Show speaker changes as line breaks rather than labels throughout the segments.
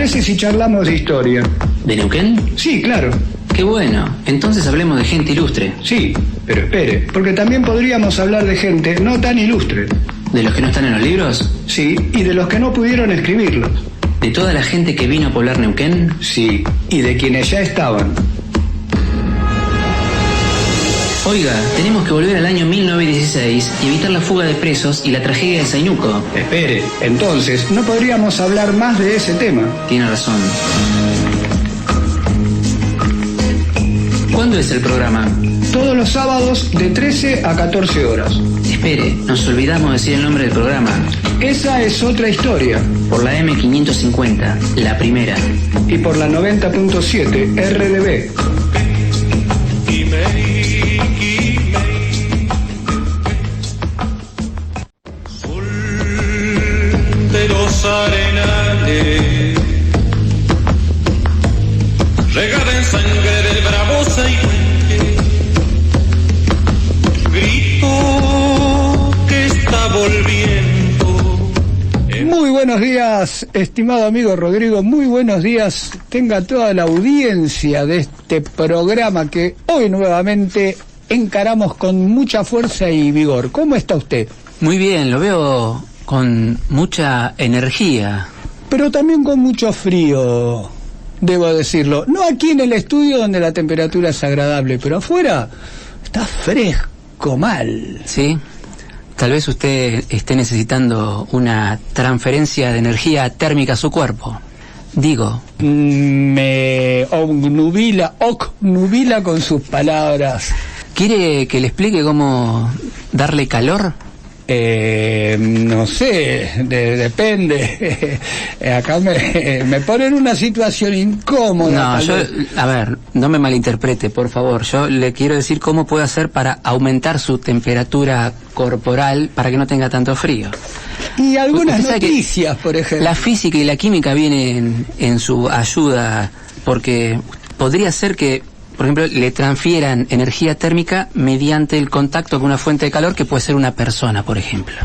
parece si charlamos de historia?
¿De Neuquén?
Sí, claro.
Qué bueno, entonces hablemos de gente ilustre.
Sí, pero espere, porque también podríamos hablar de gente no tan ilustre.
¿De los que no están en los libros?
Sí, y de los que no pudieron escribirlos.
¿De toda la gente que vino a poblar Neuquén?
Sí, y de quienes ya estaban.
Oiga, tenemos que volver al año 1916 y evitar la fuga de presos y la tragedia de Zainuco.
Espere, entonces, ¿no podríamos hablar más de ese tema?
Tiene razón. ¿Cuándo es el programa?
Todos los sábados de 13 a 14 horas.
Espere, nos olvidamos de decir el nombre del programa.
Esa es otra historia.
Por la M550, la primera.
Y por la 90.7 RDB.
De los arenales, regada en sangre del bravo Zainueque, grito que está volviendo.
Muy buenos días, estimado amigo Rodrigo, muy buenos días. Tenga toda la audiencia de este programa que hoy nuevamente encaramos con mucha fuerza y vigor. ¿Cómo está usted?
Muy bien, lo veo con mucha energía.
Pero también con mucho frío, debo decirlo. No aquí en el estudio donde la temperatura es agradable, pero afuera está fresco mal.
Sí, tal vez usted esté necesitando una transferencia de energía térmica a su cuerpo. Digo.
Me obnubila con sus palabras.
¿Quiere que le explique cómo darle calor?
No sé, depende. Acá me pone en una situación incómoda.
No, a ver, no me malinterprete, por favor. Yo le quiero decir cómo puede hacer para aumentar su temperatura corporal para que no tenga tanto frío.
Y algunas noticias, por ejemplo.
La física y la química vienen en su ayuda, porque podría ser que, por ejemplo, le transfieran energía térmica mediante el contacto con una fuente de calor que puede ser una persona, por ejemplo.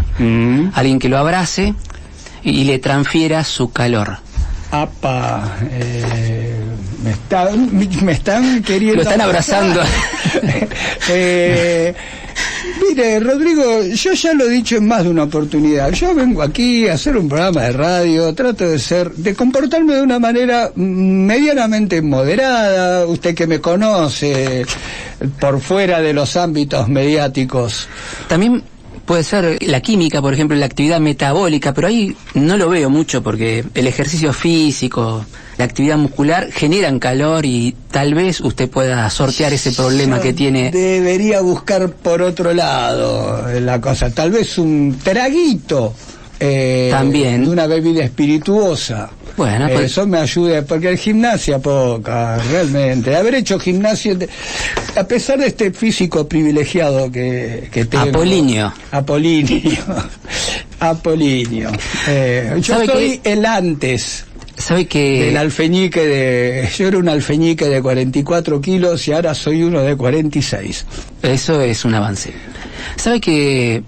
Alguien que lo abrace y le transfiera su calor.
Apa, me están queriendo...
Lo están abrazando.
Mire, Rodrigo, yo ya lo he dicho en más de una oportunidad. Yo vengo aquí a hacer un programa de radio, trato de comportarme de una manera medianamente moderada. Usted que me conoce por fuera de los ámbitos mediáticos.
También puede ser la química, por ejemplo, la actividad metabólica, pero ahí no lo veo mucho porque el ejercicio físico, la actividad muscular generan calor y tal vez usted pueda sortear ese problema que tiene.
Debería buscar por otro lado la cosa, tal vez un traguito
también
de una bebida espirituosa.
Bueno, pues
eso me ayuda, porque el gimnasia poca, realmente. Haber hecho gimnasia, a pesar de este físico privilegiado que tengo. Apolinio. Yo soy el antes.
¿Sabe que
del alfeñique yo era un alfeñique de 44 kilos y ahora soy uno de 46.
Eso es un avance. ¿Sabe que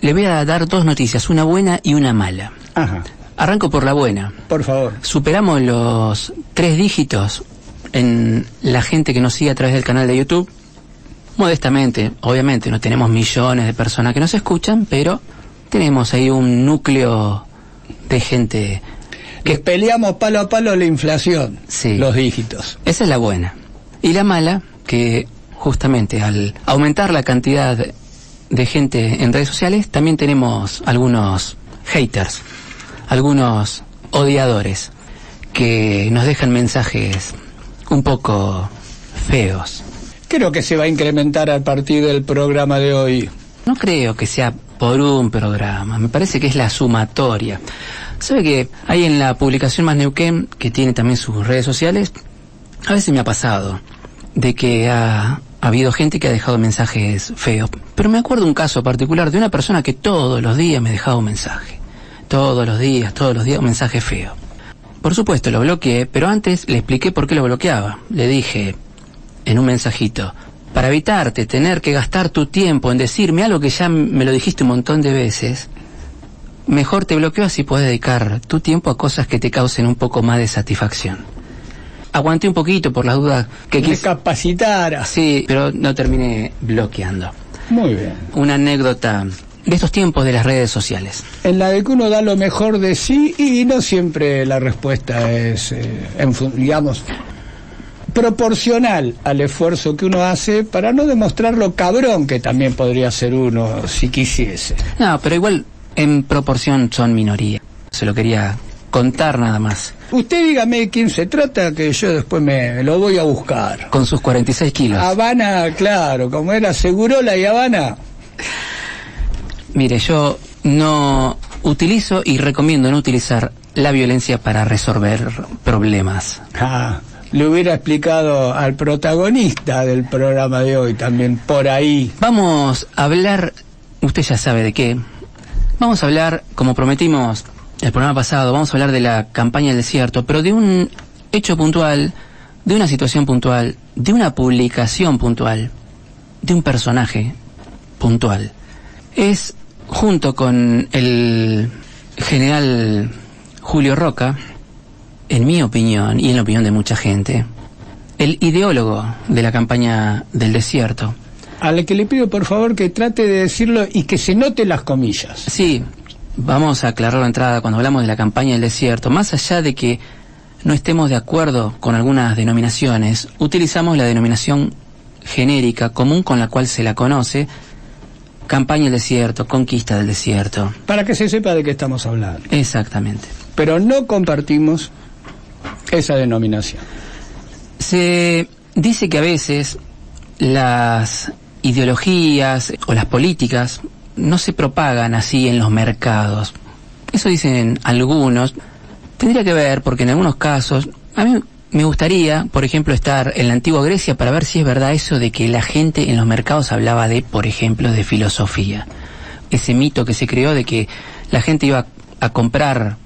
le voy a dar dos noticias, una buena y una mala?
Ajá.
Arranco por la buena.
Por favor.
Superamos los 3 dígitos en la gente que nos sigue a través del canal de YouTube. Modestamente, obviamente, no tenemos millones de personas que nos escuchan, pero tenemos ahí un núcleo de gente
que peleamos palo a palo la inflación.
Sí.
Los dígitos.
Esa es la buena. Y la mala, que justamente al aumentar la cantidad de gente en redes sociales, también tenemos algunos haters, algunos odiadores que nos dejan mensajes un poco feos.
Creo que se va a incrementar a partir del programa de hoy.
No creo que sea por un programa, me parece que es la sumatoria. ¿Sabe que hay en la publicación Más Neuquén, que tiene también sus redes sociales, a veces me ha pasado de que ha habido gente que ha dejado mensajes feos? Pero me acuerdo un caso particular de una persona que todos los días me dejaba un mensaje. Todos los días, un mensaje feo. Por supuesto, lo bloqueé, pero antes le expliqué por qué lo bloqueaba. Le dije en un mensajito: para evitarte tener que gastar tu tiempo en decirme algo que ya me lo dijiste un montón de veces, mejor te bloqueo, así puedes dedicar tu tiempo a cosas que te causen un poco más de satisfacción. Aguanté un poquito por las dudas que
Recapacitara.
Sí, pero no terminé bloqueando.
Muy bien.
Una anécdota de estos tiempos de las redes sociales.
En la de que uno da lo mejor de sí y no siempre la respuesta es, digamos, proporcional al esfuerzo que uno hace para no demostrar lo cabrón que también podría ser uno si quisiese.
No, pero igual en proporción son minoría. Se lo quería contar nada más.
Usted dígame de quién se trata, que yo después me lo voy a buscar.
Con sus 46 kilos.
Habana, claro, como era Segurola y Habana.
Mire, yo no utilizo y recomiendo no utilizar la violencia para resolver problemas.
Le hubiera explicado al protagonista del programa de hoy también por ahí.
Vamos a hablar, usted ya sabe de qué. Vamos a hablar, como prometimos el programa pasado, vamos a hablar de la campaña del desierto, pero de un hecho puntual, de una situación puntual, de una publicación puntual, de un personaje puntual. Es, junto con el general Julio Roca, en mi opinión y en la opinión de mucha gente, el ideólogo de la campaña del desierto.
A la que le pido por favor que trate de decirlo y que se note las comillas.
Sí, vamos a aclarar la entrada cuando hablamos de la campaña del desierto. Más allá de que no estemos de acuerdo con algunas denominaciones, utilizamos la denominación genérica común con la cual se la conoce: campaña del desierto, conquista del desierto.
Para que se sepa de qué estamos hablando.
Exactamente.
Pero no compartimos esa denominación.
Se dice que a veces las ideologías o las políticas no se propagan así en los mercados. Eso dicen algunos. Tendría que ver, porque en algunos casos, a mí me gustaría, por ejemplo, estar en la antigua Grecia para ver si es verdad eso de que la gente en los mercados hablaba de, por ejemplo, de filosofía. Ese mito que se creó de que la gente iba a comprar,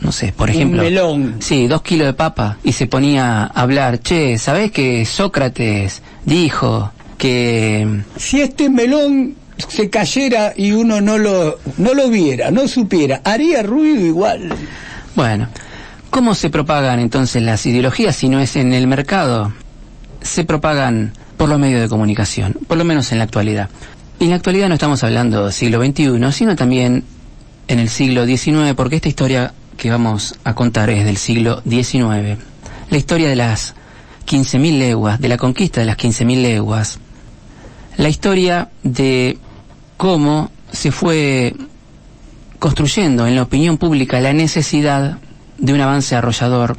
no sé, por ejemplo,
un melón.
Sí, 2 kilos de papa, y se ponía a hablar: che, ¿sabés que Sócrates dijo que
si este melón se cayera y uno no lo viera, no supiera, haría ruido igual?
Bueno, ¿cómo se propagan entonces las ideologías si no es en el mercado? Se propagan por los medios de comunicación, por lo menos en la actualidad. Y en la actualidad no estamos hablando del siglo XXI, sino también en el siglo XIX, porque esta historia que vamos a contar es del siglo XIX. La historia de las 15.000 leguas, de la conquista de las 15.000 leguas. La historia de cómo se fue construyendo en la opinión pública la necesidad de un avance arrollador,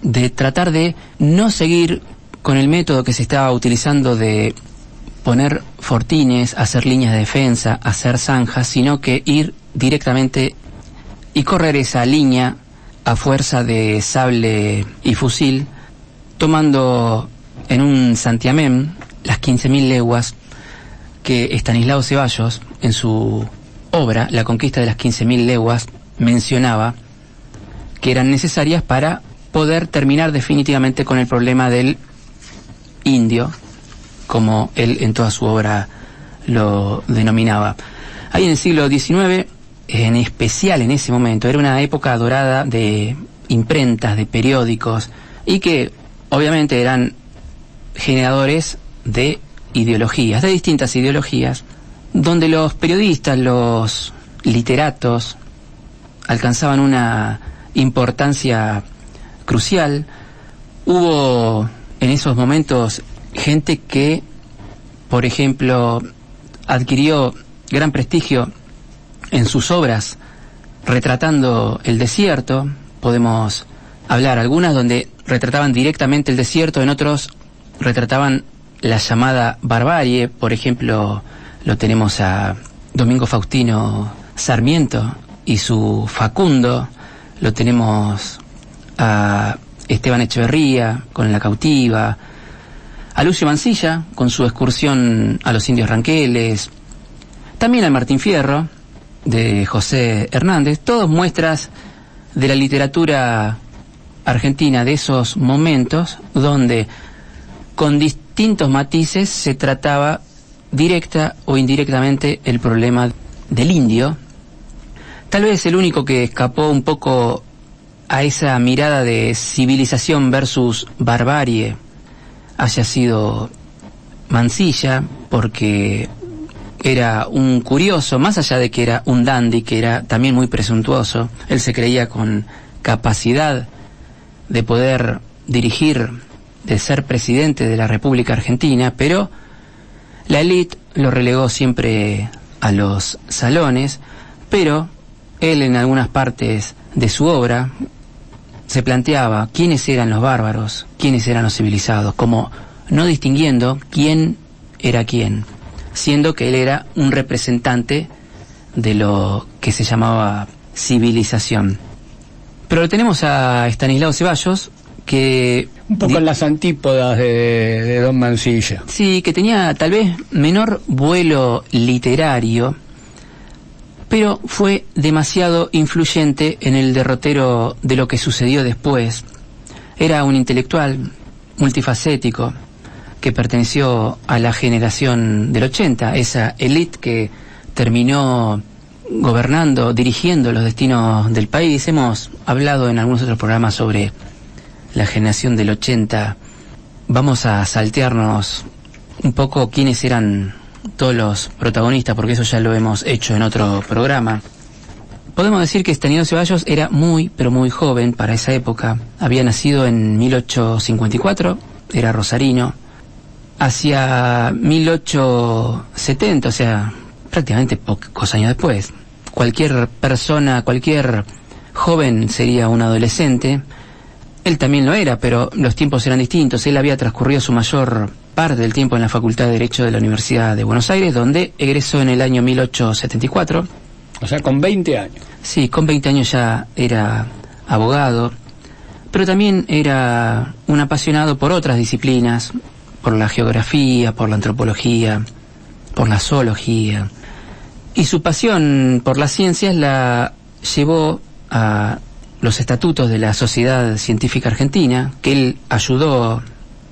de tratar de no seguir con el método que se estaba utilizando de poner fortines, hacer líneas de defensa, hacer zanjas, sino que ir directamente y correr esa línea a fuerza de sable y fusil, tomando en un santiamén las 15.000 leguas que Estanislao Ceballos, en su obra La conquista de las 15.000 leguas, mencionaba que eran necesarias para poder terminar definitivamente con el problema del indio, como él en toda su obra lo denominaba. Ahí en el siglo XIX, en especial en ese momento, era una época dorada de imprentas, de periódicos, y que obviamente eran generadores de ideologías, de distintas ideologías, donde los periodistas, los literatos, alcanzaban una importancia crucial. Hubo en esos momentos gente que, por ejemplo, adquirió gran prestigio en sus obras retratando el desierto. Podemos hablar algunas donde retrataban directamente el desierto, en otros retrataban la llamada barbarie. Por ejemplo, lo tenemos a Domingo Faustino Sarmiento y su Facundo, lo tenemos a Esteban Echeverría con La cautiva, a Lucio Mansilla con su excursión a los indios ranqueles, también al Martín Fierro de José Hernández, todas muestras de la literatura argentina de esos momentos donde con distintos matices se trataba directa o indirectamente el problema del indio, Tal vez el único que escapó un poco a esa mirada de civilización versus barbarie haya sido Mansilla, porque era un curioso, más allá de que era un dandy, que era también muy presuntuoso. Él se creía con capacidad de poder dirigir, de ser presidente de la República Argentina, pero la élite lo relegó siempre a los salones. Pero él, en algunas partes de su obra, se planteaba quiénes eran los bárbaros, quiénes eran los civilizados, como no distinguiendo quién era quién, siendo que él era un representante de lo que se llamaba civilización. Pero tenemos a Estanislao Ceballos, que...
Un poco en las antípodas de Don Mansilla.
Sí, que tenía tal vez menor vuelo literario, pero fue demasiado influyente en el derrotero de lo que sucedió después. Era un intelectual multifacético que perteneció a la generación del 80, esa élite que terminó gobernando, dirigiendo los destinos del país. Hemos hablado en algunos otros programas sobre la generación del 80. Vamos a saltearnos un poco quiénes eran todos los protagonistas, porque eso ya lo hemos hecho en otro programa. Podemos decir que Estanislao Ceballos era muy, pero muy joven para esa época. Había nacido en 1854, era rosarino. Hacia 1870, o sea, prácticamente pocos años después, cualquier persona, cualquier joven sería un adolescente. Él también lo era, pero los tiempos eran distintos. Él había transcurrido su mayor parte del tiempo en la Facultad de Derecho de la Universidad de Buenos Aires, donde egresó en el año 1874.
O sea, con 20 años.
Sí, con 20 años ya era abogado, pero también era un apasionado por otras disciplinas, por la geografía, por la antropología, por la zoología. Y su pasión por las ciencias la llevó a los estatutos de la Sociedad Científica Argentina, que él ayudó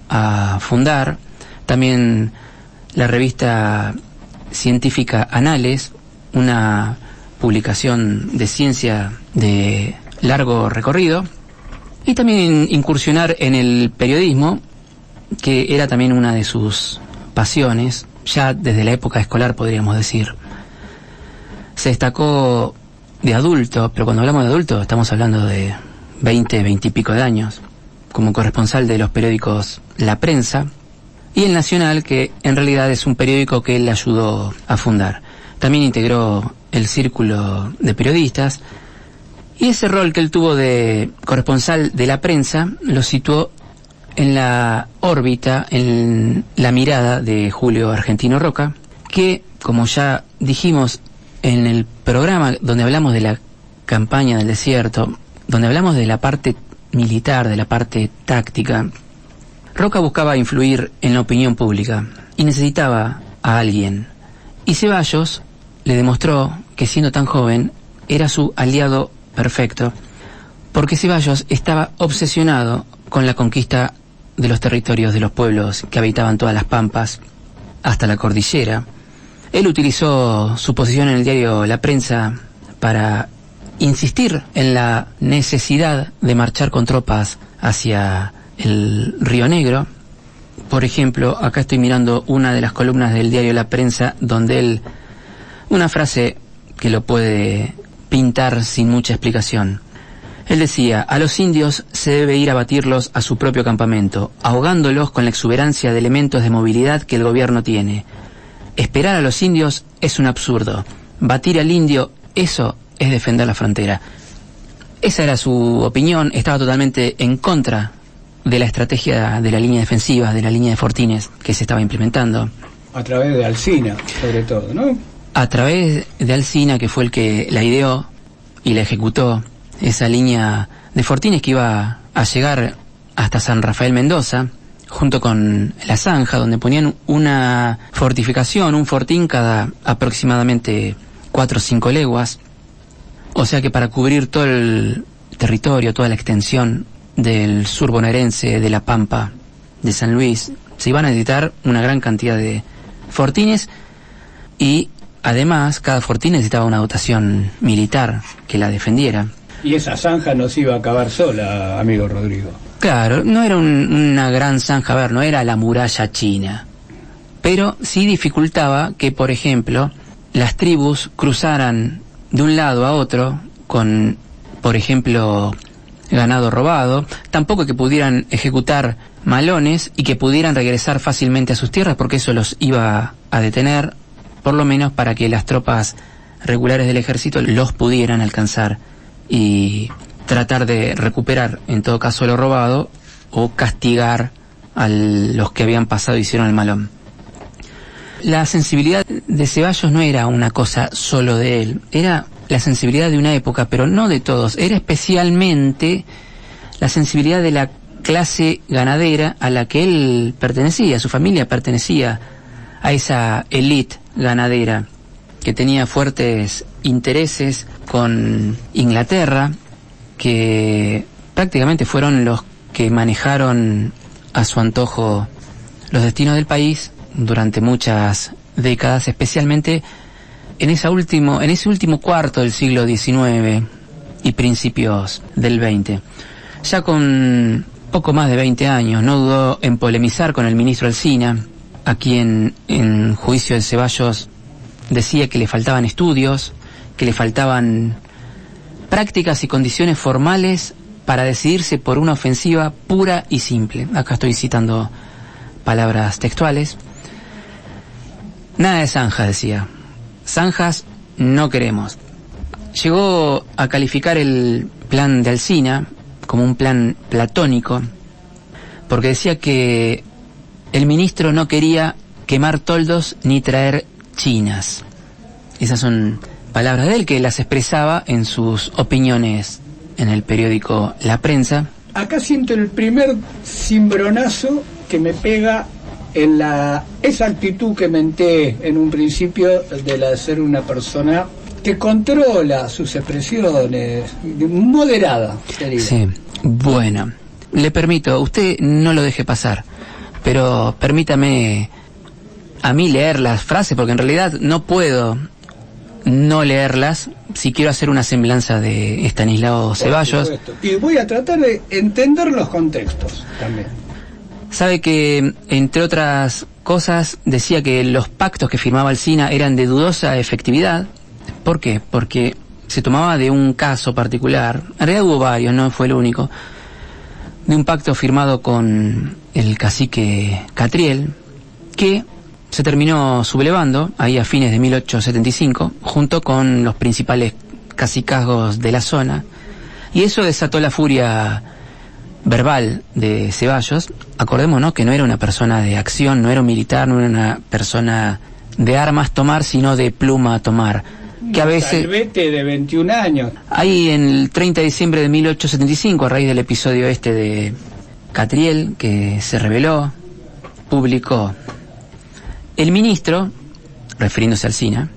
a fundar. También la revista científica Anales, una publicación de ciencia de largo recorrido. Y también incursionar en el periodismo, que era también una de sus pasiones, ya desde la época escolar, podríamos decir. Se destacó de adulto, pero cuando hablamos de adulto estamos hablando de 20 y pico de años, como corresponsal de los periódicos La Prensa y El Nacional, que en realidad es un periódico que él ayudó a fundar. También integró el Círculo de Periodistas, y ese rol que él tuvo de corresponsal de La Prensa lo situó en la órbita, en la mirada de Julio Argentino Roca, que, como ya dijimos en el programa donde hablamos de la campaña del desierto, donde hablamos de la parte militar, de la parte táctica, Roca buscaba influir en la opinión pública y necesitaba a alguien. Y Ceballos le demostró que, siendo tan joven, era su aliado perfecto, porque Ceballos estaba obsesionado con la conquista de los territorios de los pueblos que habitaban todas las pampas hasta la cordillera. Él utilizó su posición en el diario La Prensa para insistir en la necesidad de marchar con tropas hacia el Río Negro. Por ejemplo, acá estoy mirando una de las columnas del diario La Prensa, donde él, una frase que lo puede pintar sin mucha explicación. Él decía: a los indios se debe ir a batirlos a su propio campamento, ahogándolos con la exuberancia de elementos de movilidad que el gobierno tiene. Esperar a los indios es un absurdo. Batir al indio, eso es defender la frontera. Esa era su opinión. Estaba totalmente en contra de la estrategia de la línea defensiva, de la línea de fortines que se estaba implementando.
A través de Alsina, sobre todo, ¿no?
A través de Alsina, que fue el que la ideó y la ejecutó, esa línea de fortines que iba a llegar hasta San Rafael Mendoza, junto con La Zanja, donde ponían una fortificación, un fortín cada aproximadamente 4 o 5 leguas. O sea que para cubrir todo el territorio, toda la extensión del sur bonaerense, de La Pampa, de San Luis, se iban a necesitar una gran cantidad de fortines, y Además, cada fortín necesitaba una dotación militar que la defendiera.
Y esa zanja no se iba a acabar sola, amigo Rodrigo.
Claro, no era una gran zanja, a ver, no era la muralla china, pero sí dificultaba que, por ejemplo, las tribus cruzaran de un lado a otro con, por ejemplo, ganado robado, tampoco que pudieran ejecutar malones y que pudieran regresar fácilmente a sus tierras, porque eso los iba a detener, por lo menos para que las tropas regulares del ejército los pudieran alcanzar y tratar de recuperar, en todo caso, lo robado o castigar a los que habían pasado y hicieron el malón. La sensibilidad de Ceballos no era una cosa solo de él, era la sensibilidad de una época, pero no de todos, era especialmente la sensibilidad de la clase ganadera a la que él pertenecía, su familia pertenecía a esa élite ganadera que tenía fuertes intereses con Inglaterra, que prácticamente fueron los que manejaron a su antojo los destinos del país durante muchas décadas, especialmente en ese último cuarto del siglo XIX y principios del XX. Ya con poco más de 20 años, no dudó en polemizar con el ministro Alsina, a quien, en juicio de Ceballos, decía que le faltaban estudios, que le faltaban prácticas y condiciones formales para decidirse por una ofensiva pura y simple. Acá estoy citando palabras textuales. Nada de zanjas, decía. Zanjas no queremos. Llegó a calificar el plan de Alsina como un plan platónico, porque decía que el ministro no quería quemar toldos ni traer chinas. Esas son palabras de él, que las expresaba en sus opiniones en el periódico La Prensa.
Acá siento el primer cimbronazo que me pega en esa actitud que menté en un principio de la de ser una persona que controla sus expresiones, moderada, querido.
Sí, bueno, le permito, usted no lo deje pasar, pero permítame a mí leer las frases, porque en realidad no puedo no leerlas si quiero hacer una semblanza de Estanislao Ceballos.
Y voy a tratar de entender los contextos también.
Sabe que, entre otras cosas, decía que los pactos que firmaba Alsina eran de dudosa efectividad. ¿Por qué? Porque se tomaba de un caso particular, en realidad hubo varios, no fue el único, de un pacto firmado con el cacique Catriel, que se terminó sublevando ahí a fines de 1875, junto con los principales cacicazgos de la zona, y eso desató la furia verbal de Ceballos. Acordémonos que no era una persona de acción, no era un militar, no era una persona de armas tomar, sino de pluma tomar, que a veces...
Salvete de 21 años.
Ahí en el 30 de diciembre de 1875, a raíz del episodio este de Catriel, que se reveló, publicó: el ministro, refiriéndose a Alsina,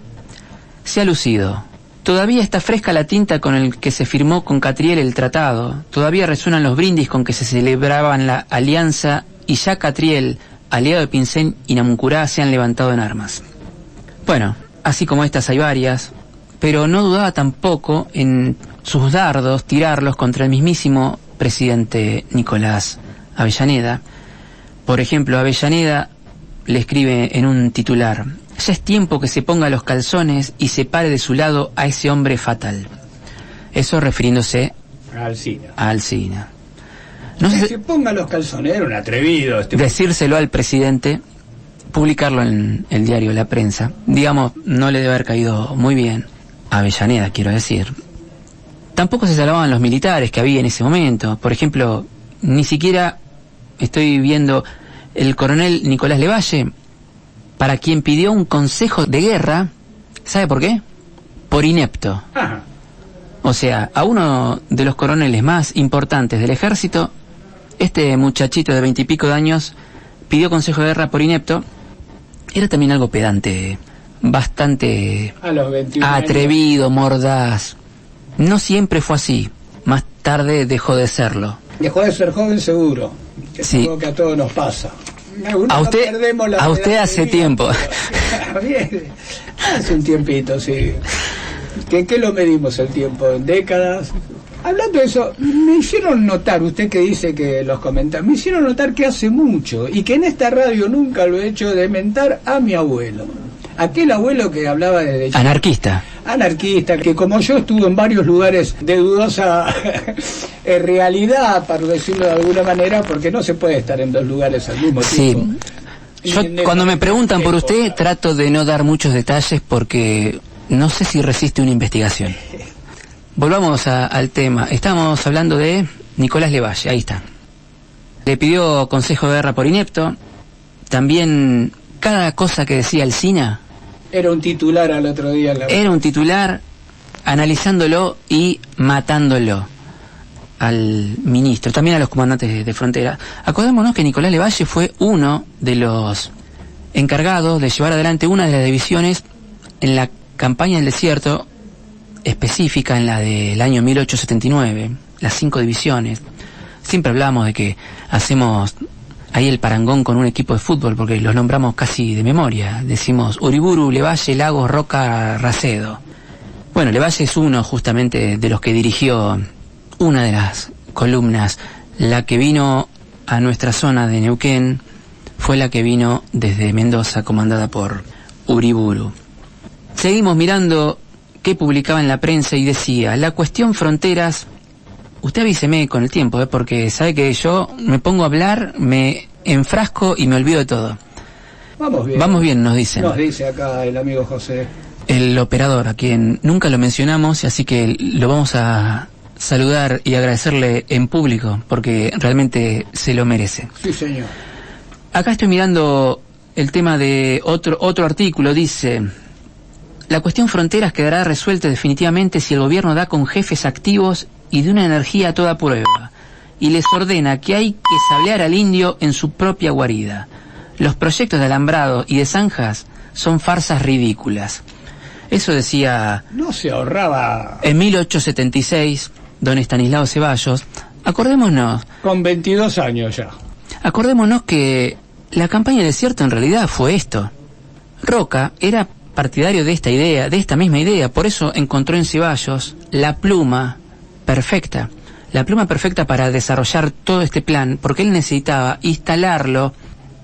se ha lucido. Todavía está fresca la tinta con el que se firmó con Catriel el tratado. Todavía resuenan los brindis con que se celebraban la alianza, y ya Catriel, aliado de Pincén y Namuncurá, se han levantado en armas. Bueno, así como estas hay varias, pero no dudaba tampoco en sus dardos tirarlos contra el mismísimo presidente Nicolás Avellaneda. Por ejemplo, Avellaneda le escribe en un titular: ya es tiempo que se ponga los calzones y se pare de su lado a ese hombre fatal. Eso refiriéndose a Alsina. No sé,
se ponga los calzones, era un atrevido.
Decírselo al presidente, publicarlo en el diario La Prensa, digamos, no le debe haber caído muy bien a Avellaneda, quiero decir. Tampoco se salvaban los militares que había en ese momento. Por ejemplo, ni siquiera estoy viendo el coronel Nicolás Levalle, para quien pidió un consejo de guerra. ¿Sabe por qué? Por inepto.
Ajá.
O sea, a uno de los coroneles más importantes del ejército, este muchachito de 20 y pico de años pidió consejo de guerra por inepto. Era también algo pedante, bastante
a los 21
atrevido,
años.
Mordaz. No siempre fue así. Más tarde dejó de serlo.
Dejó de ser joven seguro. Que
sí.
Es algo que a todos nos pasa.
A usted hace tiempo.
Bien, hace un tiempito, sí. ¿Qué lo medimos el tiempo? ¿En décadas? Hablando de eso, me hicieron notar, usted que dice que los comentarios, me hicieron notar que hace mucho, y que en esta radio nunca lo he hecho, de mentar a mi abuelo. Aquel abuelo que hablaba de...
Anarquista.
Anarquista, que como yo estuvo en varios lugares de dudosa realidad, para decirlo de alguna manera, porque no se puede estar en dos lugares al mismo tiempo.
Yo, cuando me preguntan por usted, trato de no dar muchos detalles porque no sé si resiste una investigación. Volvamos al tema. Estamos hablando de Nicolás Levalle, ahí está. Le pidió consejo de guerra por inepto. También cada cosa que decía Alsina...
Era un titular al otro día.
Era un titular analizándolo y matándolo al ministro, también a los comandantes de frontera. Acordémonos que Nicolás Levalle fue uno de los encargados de llevar adelante una de las divisiones en la campaña del desierto específica, en la del año 1879, las 5 divisiones. Siempre hablamos de que hacemos ahí el parangón con un equipo de fútbol, porque los nombramos casi de memoria. Decimos Uriburu, Levalle, Lagos, Roca, Racedo. Bueno, Levalle es uno justamente de los que dirigió una de las columnas. La que vino a nuestra zona de Neuquén fue la que vino desde Mendoza, comandada por Uriburu. Seguimos mirando qué publicaba en la prensa y decía: la cuestión fronteras. Usted avíseme con el tiempo, porque sabe que yo me pongo a hablar, me enfrasco y me olvido de todo.
Vamos bien.
Vamos bien, nos dicen.
Nos dice acá el amigo José.
El operador, a quien nunca lo mencionamos, así que lo vamos a saludar y agradecerle en público, porque realmente se lo merece.
Sí, señor.
Acá estoy mirando el tema de otro artículo, dice: la cuestión fronteras quedará resuelta definitivamente si el gobierno da con jefes activos y de una energía a toda prueba, y les ordena que hay que sablear al indio en su propia guarida. Los proyectos de alambrado y de zanjas son farsas ridículas. Eso decía...
No se ahorraba...
En 1876, don Estanislao Ceballos. Acordémonos...
Con 22 años ya.
Acordémonos que la campaña del desierto en realidad fue esto. Roca era partidario de esta idea, de esta misma idea, por eso encontró en Ceballos la pluma perfecta. La pluma perfecta para desarrollar todo este plan, porque él necesitaba instalarlo,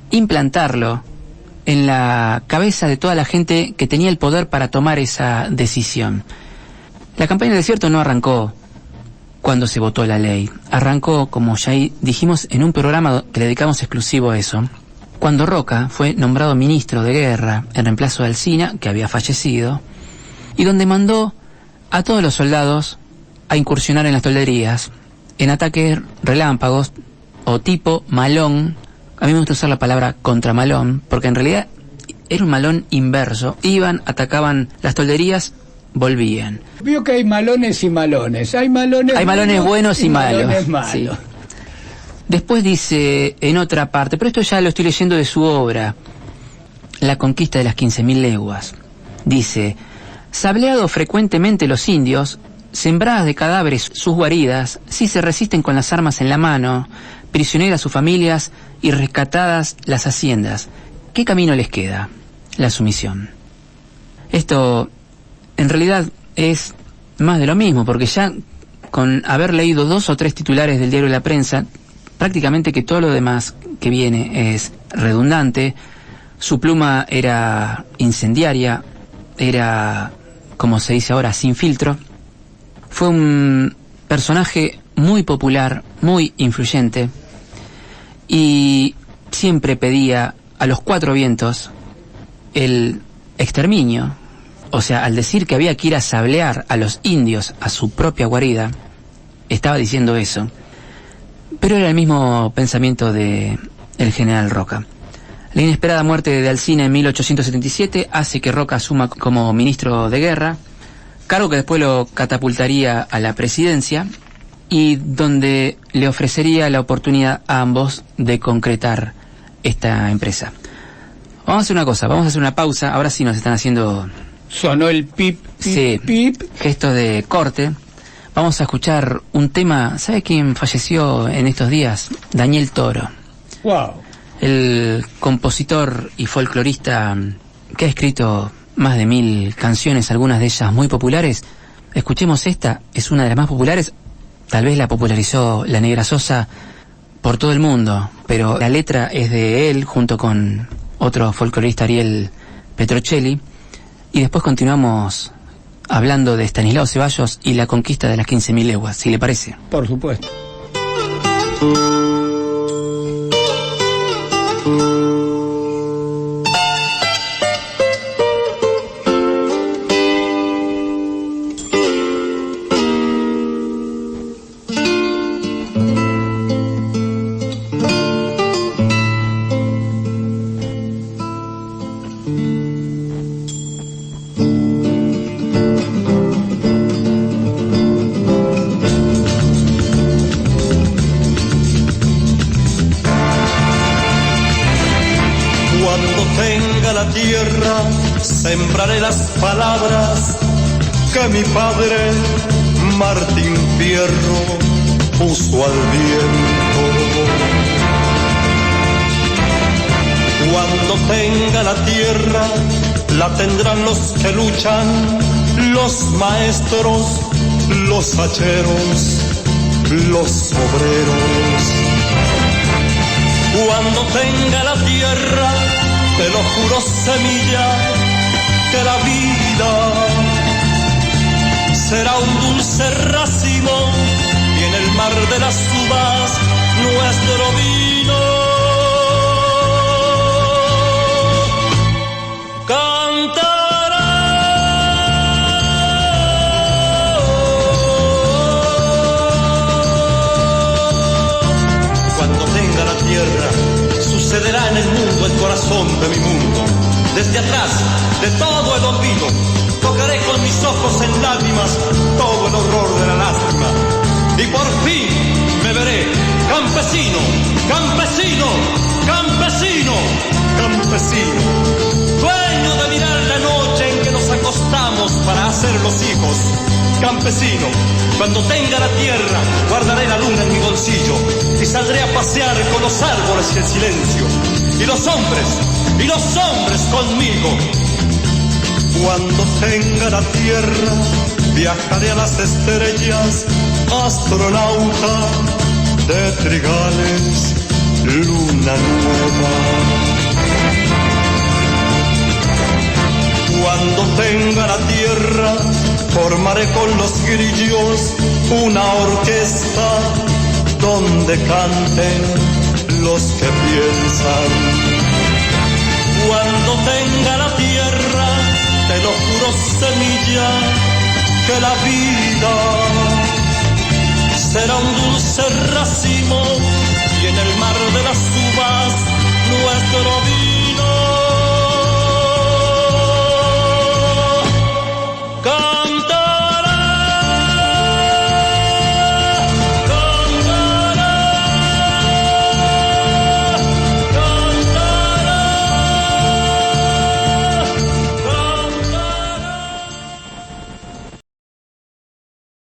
implantarlo en la cabeza de toda la gente que tenía el poder para tomar esa decisión. La campaña del desierto no arrancó cuando se votó la ley. Arrancó, como ya dijimos, en un programa que le dedicamos exclusivo a eso, cuando Roca fue nombrado ministro de guerra en reemplazo de Alsina, que había fallecido, y donde mandó a todos los soldados a incursionar en las tolderías, en ataques relámpagos o tipo malón. A mí me gusta usar la palabra contramalón, porque en realidad era un malón inverso. Iban, atacaban las tolderías, volvían.
Vio que hay malones y malones. Hay malones
buenos y malos.
Malones malos.
Sí. Después dice en otra parte, pero esto ya lo estoy leyendo de su obra, La conquista de las 15.000 leguas. Dice: sableado frecuentemente los indios, sembradas de cadáveres sus guaridas, si se resisten con las armas en la mano, prisioneras sus familias y rescatadas las haciendas, ¿qué camino les queda? La sumisión. Esto en realidad es más de lo mismo, porque ya con haber leído 2 o 3 titulares del diario La Prensa, prácticamente que todo lo demás que viene es redundante. Su pluma era incendiaria, era, como se dice ahora, sin filtro. Fue un personaje muy popular, muy influyente, y siempre pedía a los 4 vientos el exterminio. O sea, al decir que había que ir a sablear a los indios a su propia guarida, estaba diciendo eso. Pero era el mismo pensamiento de el general Roca. La inesperada muerte de Alsina en 1877 hace que Roca asuma como ministro de guerra, cargo que después lo catapultaría a la presidencia y donde le ofrecería la oportunidad a ambos de concretar esta empresa. Vamos a hacer una cosa, vamos a hacer una pausa. Ahora sí nos están haciendo...
Sonó el pip, pip,
sí,
pip.
Gestos de corte. Vamos a escuchar un tema. ¿Sabe quién falleció en estos días? Daniel Toro.
Wow.
El compositor y folclorista que ha escrito más de 1000 canciones, algunas de ellas muy populares. Escuchemos esta, es una de las más populares, tal vez la popularizó la Negra Sosa por todo el mundo, pero la letra es de él junto con otro folclorista, Ariel Petrocelli, y después continuamos hablando de Estanislao Ceballos y la conquista de las 15.000 leguas, si le parece.
Por supuesto.
Sembraré las palabras que mi padre Martín Fierro puso al viento. Cuando tenga la tierra, la tendrán los que luchan, los maestros, los hacheros, los obreros. Cuando tenga la tierra, te lo juro, semilla, que la vida será un dulce racimo y en el mar de las uvas nuestro vino. Cantará. Cuando tenga la tierra, sucederá en el mundo, el corazón de mi mundo. Desde atrás de todo el olvido, tocaré con mis ojos en lágrimas todo el horror de la lástima. Y por fin me veré campesino, campesino, campesino, campesino. Dueño de mirar la noche en que nos acostamos para hacer los hijos. Campesino, cuando tenga la tierra, guardaré la luna en mi bolsillo y saldré a pasear con los árboles y el silencio. Y los hombres conmigo. Cuando tenga la tierra, viajaré a las estrellas, astronauta de trigales, luna nueva. Cuando tenga la tierra, formaré con los grillos una orquesta donde canten los que piensan. Cuando tenga la tierra, te lo juro, semilla, que la vida será un dulce racimo y en el mar de las uvas